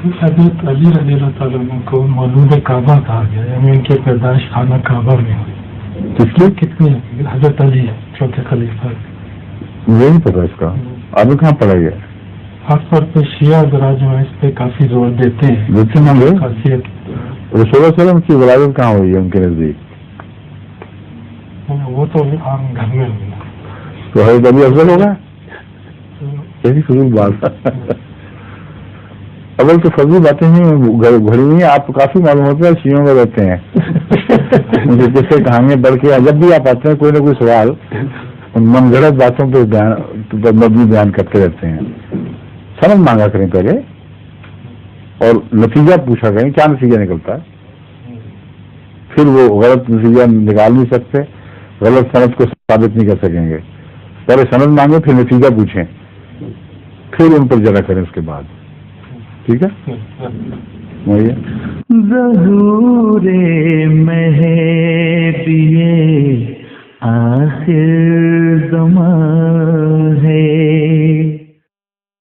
حضرت علی رضی اللہ تعالیٰ عنہ کو مولود کعبہ کہا گیا، یعنی ان کی پیدائش خانہ کعبہ میں ہوئی. کس لیے؟ کتنی حضرت علی چوتھے خلیفہ؟ مجھے نہیں پتا اس کا. آپ نے کہاں پڑھا گیا؟ خاص طور پہ شیعہ حضرات جو ہے اس پہ کافی زور دیتے ہیں. جتنے نمبر خاصیت رسول اللہ صلی اللہ علیہ وسلم کی ولادت کہاں ہوئی ہے ان کے نزدیک؟ وہ تو عام گھر میں ہوئی. تو حضرت علی افضل ہوگا؟ یہی فضول بات. اول تو فضول باتیں نہیں گھڑی ہوئی ہیں. آپ کافی معلومات ہے شیعوں میں رہتے ہیں. جیسے کہانیاں پڑھ کے جب بھی آپ آتے ہیں کوئی نہ کوئی سوال من گھڑت باتوں پہ مبنی بیان کرتے رہتے ہیں. سند مانگا کریں پہلے اور نتیجہ پوچھا کریں کیا نتیجہ نکلتا ہے. پھر وہ غلط نتیجہ نکال نہیں سکتے، غلط سند کو ثابت نہیں کر سکیں گے. پہلے سند مانگیں پھر نتیجہ پوچھیں پھر ان پر جرا کریں اس کے بعد. ٹھیک ہے؟ ظہور